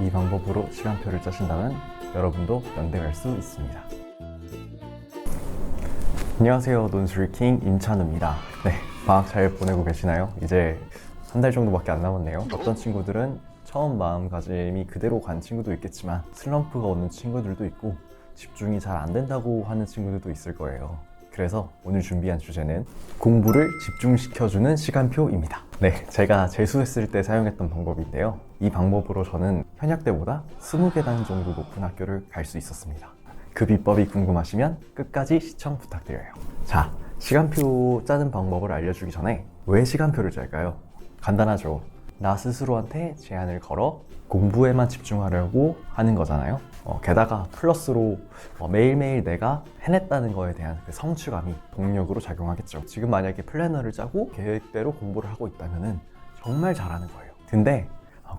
이 방법으로 시간표를 짜신다면 여러분도 연대 갈 수 있습니다. 안녕하세요. 논술킹 임찬우입니다. 네, 방학 잘 보내고 계시나요? 이제 한 달 정도밖에 안 남았네요. 어떤 친구들은 처음 마음가짐이 그대로 간 친구도 있겠지만 슬럼프가 오는 친구들도 있고 집중이 잘 안 된다고 하는 친구들도 있을 거예요. 그래서 오늘 준비한 주제는 공부를 집중시켜주는 시간표입니다. 네, 제가 재수했을 때 사용했던 방법인데요. 이 방법으로 저는 현역 때보다 20계단 정도 높은 학교를 갈 수 있었습니다. 그 비법이 궁금하시면 끝까지 시청 부탁드려요. 자, 시간표 짜는 방법을 알려주기 전에 왜 시간표를 짤까요? 간단하죠. 나 스스로한테 제한을 걸어 공부에만 집중하려고 하는 거잖아요. 게다가 플러스로 매일매일 내가 해냈다는 거에 대한 그 성취감이 동력으로 작용하겠죠. 지금 만약에 플래너를 짜고 계획대로 공부를 하고 있다면 정말 잘하는 거예요. 근데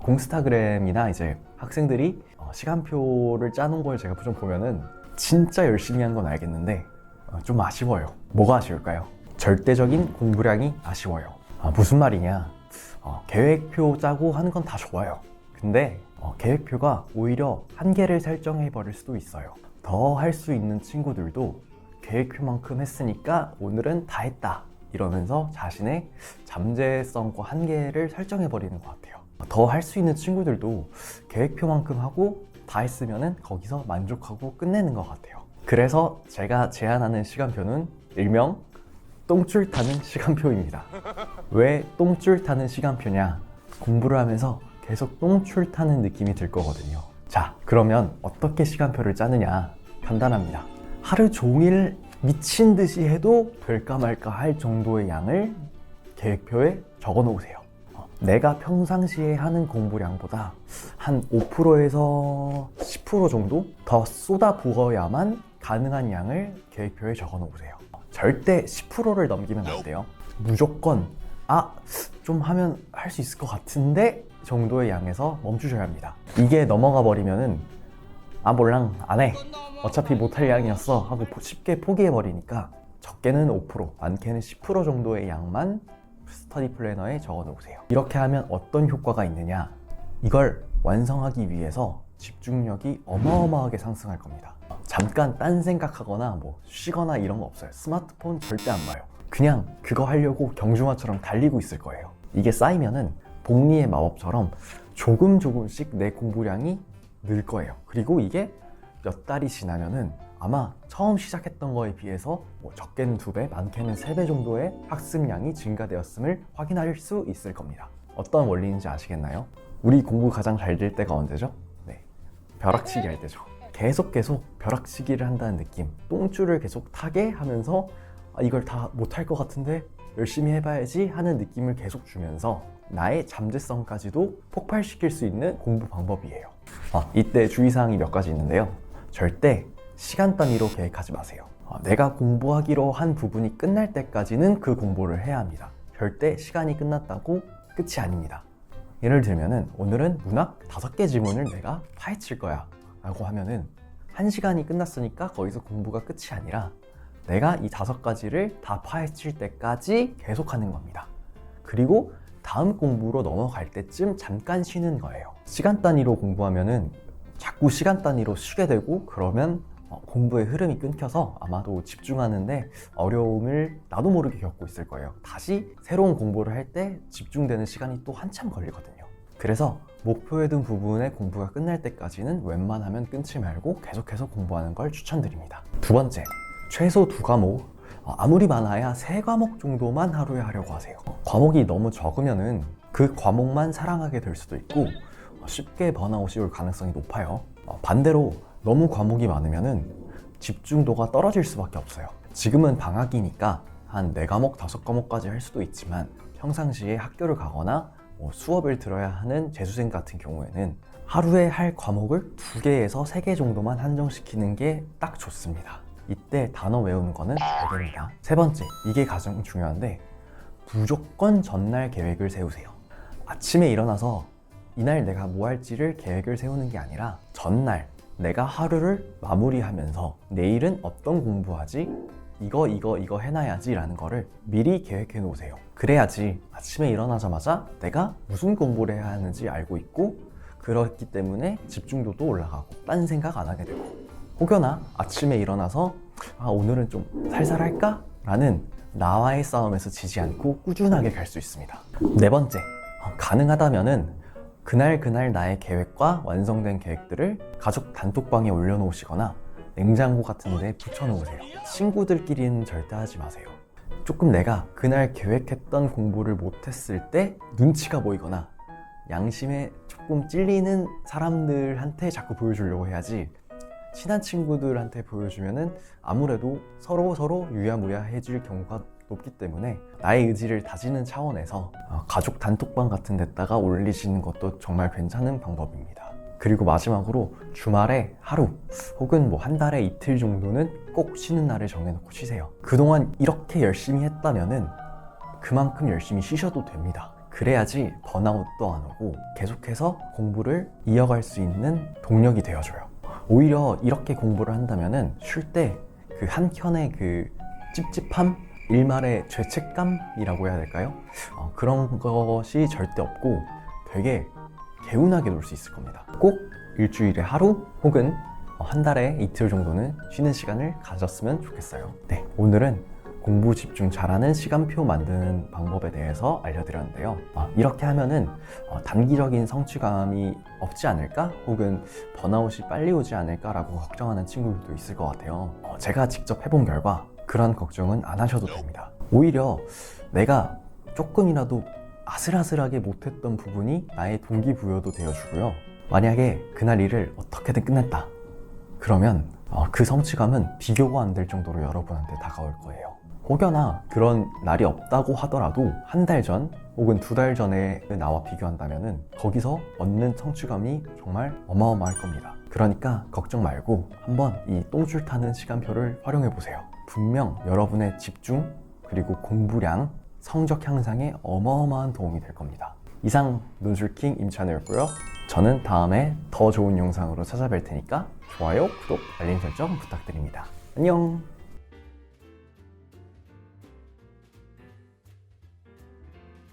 공스타그램이나 이제 학생들이 시간표를 짜는 걸 제가 좀 보면은 진짜 열심히 한 건 알겠는데 좀 아쉬워요. 뭐가 아쉬울까요? 절대적인 공부량이 아쉬워요. 무슨 말이냐? 계획표 짜고 하는 건 다 좋아요. 근데 계획표가 오히려 한계를 설정해 버릴 수도 있어요. 더 할 수 있는 친구들도 계획표만큼 했으니까 오늘은 다 했다 이러면서 자신의 잠재성과 한계를 설정해 버리는 것 같아요. 더 할 수 있는 친구들도 계획표만큼 하고 다 했으면 거기서 만족하고 끝내는 것 같아요. 그래서 제가 제안하는 시간표는 일명 똥줄 타는 시간표입니다. 왜 똥줄 타는 시간표냐? 공부를 하면서 계속 똥줄 타는 느낌이 들 거거든요. 자, 그러면 어떻게 시간표를 짜느냐? 간단합니다. 하루 종일 미친 듯이 해도 될까 말까 할 정도의 양을 계획표에 적어 놓으세요. 내가 평상시에 하는 공부량보다 한 5%에서 10% 정도 더 쏟아 부어야만 가능한 양을 계획표에 적어 놓으세요. 절대 10%를 넘기면 안 돼요. 무조건 좀 하면 할 수 있을 것 같은데 정도의 양에서 멈추셔야 합니다. 이게 넘어가 버리면은 몰랑 안 해. 어차피 못할 양이었어 하고 쉽게 포기해 버리니까 적게는 5%, 많게는 10% 정도의 양만 스터디 플래너에 적어 놓으세요. 이렇게 하면 어떤 효과가 있느냐? 이걸 완성하기 위해서 집중력이 어마어마하게 상승할 겁니다. 잠깐 딴 생각하거나 쉬거나 이런 거 없어요. 스마트폰 절대 안 봐요. 그냥 그거 하려고 경주마처럼 달리고 있을 거예요. 이게 쌓이면은 복리의 마법처럼 조금씩 내 공부량이 늘 거예요. 그리고 이게 몇 달이 지나면은 아마 처음 시작했던 거에 비해서 적게는 2배, 많게는 3배 정도의 학습량이 증가되었음을 확인할 수 있을 겁니다. 어떤 원리인지 아시겠나요? 우리 공부 가장 잘 될 때가 언제죠? 네, 벼락치기 할 때죠. 계속 벼락치기를 한다는 느낌, 똥줄을 계속 타게 하면서 이걸 다 못할 것 같은데 열심히 해봐야지 하는 느낌을 계속 주면서 나의 잠재성까지도 폭발시킬 수 있는 공부 방법이에요. 이때 주의사항이 몇 가지 있는데요. 절대 시간 단위로 계획하지 마세요. 내가 공부하기로 한 부분이 끝날 때까지는 그 공부를 해야 합니다. 절대 시간이 끝났다고 끝이 아닙니다. 예를 들면은 오늘은 문학 5개 지문을 내가 파헤칠 거야 라고 하면은 1시간이 끝났으니까 거기서 공부가 끝이 아니라 내가 이 5가지를 다 파헤칠 때까지 계속하는 겁니다. 그리고 다음 공부로 넘어갈 때쯤 잠깐 쉬는 거예요. 시간 단위로 공부하면은 자꾸 시간 단위로 쉬게 되고 그러면 공부의 흐름이 끊겨서 아마도 집중하는데 어려움을 나도 모르게 겪고 있을 거예요. 다시 새로운 공부를 할 때 집중되는 시간이 또 한참 걸리거든요. 그래서 목표에 둔 부분의 공부가 끝날 때까지는 웬만하면 끊지 말고 계속해서 공부하는 걸 추천드립니다. 두 번째, 최소 2과목, 아무리 많아야 3과목 정도만 하루에 하려고 하세요. 과목이 너무 적으면은 그 과목만 사랑하게 될 수도 있고 쉽게 번아웃이 올 가능성이 높아요. 반대로 너무 과목이 많으면은 집중도가 떨어질 수밖에 없어요. 지금은 방학이니까 한 4과목, 5과목까지 할 수도 있지만 평상시에 학교를 가거나 수업을 들어야 하는 재수생 같은 경우에는 하루에 할 과목을 2개에서 3개 정도만 한정시키는 게 딱 좋습니다. 이때 단어 외우는 거는 잘 됩니다. 세 번째, 이게 가장 중요한데 무조건 전날 계획을 세우세요. 아침에 일어나서 이날 내가 뭐 할지를 계획을 세우는 게 아니라 전날 내가 하루를 마무리하면서 내일은 어떤 공부하지? 이거 해놔야지 라는 거를 미리 계획해 놓으세요. 그래야지 아침에 일어나자마자 내가 무슨 공부를 해야 하는지 알고 있고 그렇기 때문에 집중도도 올라가고 딴 생각 안 하게 되고, 혹여나 아침에 일어나서 오늘은 좀 살살할까? 라는 나와의 싸움에서 지지 않고 꾸준하게 갈 수 있습니다. 네 번째, 가능하다면은 그날 나의 계획과 완성된 계획들을 가족 단톡방에 올려놓으시거나 냉장고 같은 데 붙여놓으세요. 친구들끼리는 절대 하지 마세요. 조금 내가 그날 계획했던 공부를 못했을 때 눈치가 보이거나 양심에 조금 찔리는 사람들한테 자꾸 보여주려고 해야지, 친한 친구들한테 보여주면은 아무래도 서로 유야무야해질 경우가 높기 때문에 나의 의지를 다지는 차원에서 가족 단톡방 같은 데다가 올리시는 것도 정말 괜찮은 방법입니다. 그리고 마지막으로 주말에 하루 혹은 뭐 한 달에 이틀 정도는 꼭 쉬는 날을 정해놓고 쉬세요. 그동안 이렇게 열심히 했다면은 그만큼 열심히 쉬셔도 됩니다. 그래야지 번아웃도 안 오고 계속해서 공부를 이어갈 수 있는 동력이 되어줘요. 오히려 이렇게 공부를 한다면은 쉴 때 그 한켠의 그 찝찝함, 일말의 죄책감이라고 해야 될까요? 그런 것이 절대 없고 되게 개운하게 놀 수 있을 겁니다. 꼭 일주일에 하루 혹은 한 달에 이틀 정도는 쉬는 시간을 가졌으면 좋겠어요. 네, 오늘은 공부 집중 잘하는 시간표 만드는 방법에 대해서 알려드렸는데요. 이렇게 하면은 단기적인 성취감이 없지 않을까? 혹은 번아웃이 빨리 오지 않을까라고 걱정하는 친구들도 있을 것 같아요. 제가 직접 해본 결과 그런 걱정은 안 하셔도 됩니다. 오히려 내가 조금이라도 아슬아슬하게 못했던 부분이 나의 동기부여도 되어주고요. 만약에 그날 일을 어떻게든 끝냈다 그러면 그 성취감은 비교가 안 될 정도로 여러분한테 다가올 거예요. 혹여나 그런 날이 없다고 하더라도 한 달 전 혹은 2달 전에 나와 비교한다면 거기서 얻는 성취감이 정말 어마어마할 겁니다. 그러니까 걱정 말고 한번 이 똥줄 타는 시간표를 활용해 보세요. 분명 여러분의 집중 그리고 공부량, 성적 향상에 어마어마한 도움이 될 겁니다. 이상 논술킹 임찬우였고요. 저는 다음에 더 좋은 영상으로 찾아뵐 테니까 좋아요, 구독, 알림 설정 부탁드립니다. 안녕!